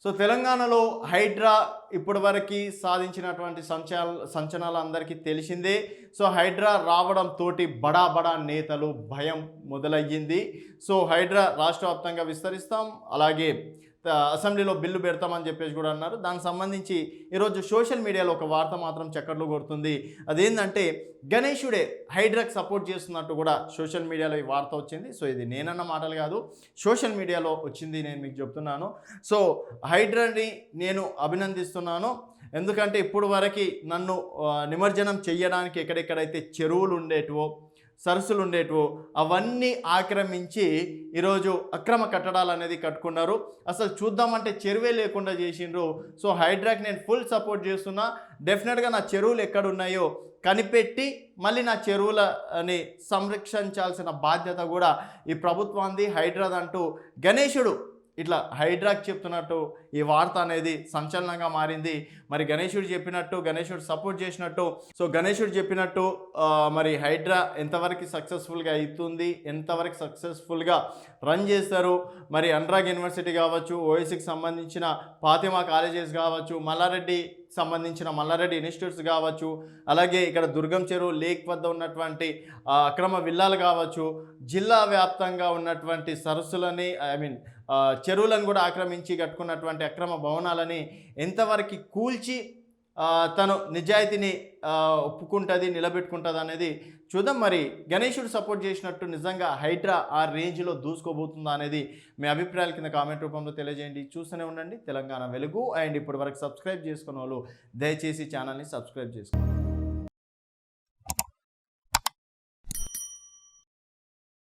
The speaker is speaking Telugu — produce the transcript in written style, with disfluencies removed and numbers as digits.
సో తెలంగాణలో హైడ్రా ఇప్పటివరకు సాధించినటువంటి సంచలనాలు అందరికీ తెలిసిందే. సో హైడ్రా రావడం తోటి బడా బడా నేతలు భయం మొదలయ్యింది. సో హైడ్రా రాష్ట్ర వ్యాప్తంగా విస్తరిస్తాం, అలాగే అసెంబ్లీలో బిల్లు పెడతామని చెప్పేసి కూడా అన్నారు. దానికి సంబంధించి ఈరోజు సోషల్ మీడియాలో ఒక వార్త మాత్రం చక్కర్లు కొడుతుంది. అదేంటంటే గణేశుడే హైడ్రాకి సపోర్ట్ చేస్తున్నట్టు కూడా సోషల్ మీడియాలో ఈ వార్త వచ్చింది. సో ఇది నేనన్న మాటలు కాదు, సోషల్ మీడియాలో వచ్చింది, నేను మీకు చెప్తున్నాను. సో హైడ్రాని నేను అభినందిస్తున్నాను. ఎందుకంటే ఇప్పుడు వరకు నన్ను నిమజ్జనం చెయ్యడానికి ఎక్కడెక్కడైతే చెరువులు ఉండేటివో, సరస్సులు ఉండేటివో అవన్నీ ఆక్రమించి ఈరోజు అక్రమ కట్టడాలు అనేది కట్టుకున్నారు. అసలు చూద్దామంటే చెరువే లేకుండా చేసిండ్రు. సో హైడ్రాకి నేను ఫుల్ సపోర్ట్ చేస్తున్నా. డెఫినెట్గా నా చెరువులు ఎక్కడ ఉన్నాయో కనిపెట్టి మళ్ళీ నా చెరువులని సంరక్షించాల్సిన బాధ్యత కూడా ఈ ప్రభుత్వాన్ని హైడ్రాదంటూ గణేశుడు ఇట్లా హైడ్రాకి చెప్తున్నట్టు ఈ వార్త అనేది సంచలనంగా మారింది. మరి గణేశుడు చెప్పినట్టు, గణేశుడు సపోర్ట్ చేసినట్టు, సో గణేశుడు చెప్పినట్టు మరి హైడ్రా ఎంతవరకు సక్సెస్ఫుల్గా అవుతుంది, ఎంతవరకు సక్సెస్ఫుల్గా రన్ చేస్తారు, మరి అనురాగ్ యూనివర్సిటీ కావచ్చు, ఓఎస్సికి సంబంధించిన ఫాతిమా కాలేజెస్ కావచ్చు, మల్లారెడ్డి సంబంధించిన మల్లారెడ్డి ఇన్స్టిట్యూట్స్ కావచ్చు, అలాగే ఇక్కడ దుర్గం చెరువు లేక్ వద్ద ఉన్నటువంటి అక్రమ విల్లాలు కావచ్చు, జిల్లా వ్యాప్తంగా ఉన్నటువంటి సరస్సులని చెరువులను కూడా ఆక్రమించి కట్టుకున్నటువంటి అక్రమ భవనాలని ఎంతవరకు కూల్చి తను నిజాయితీని ఒప్పుకుంటుంది, నిలబెట్టుకుంటుంది అనేది చూద్దాం. మరి గణేశుడు సపోర్ట్ చేసినట్టు నిజంగా హైడ్రా ఆ రేంజ్లో దూసుకోబోతుందా అనేది మీ అభిప్రాయాల కింద కామెంట్ రూపంలో తెలియజేయండి. చూస్తూనే ఉండండి తెలంగాణ వెలుగు. అండ్ ఇప్పటి వరకు సబ్స్క్రైబ్ చేసుకున్న వాళ్ళు దయచేసి ఛానల్ని సబ్స్క్రైబ్ చేసుకోండి.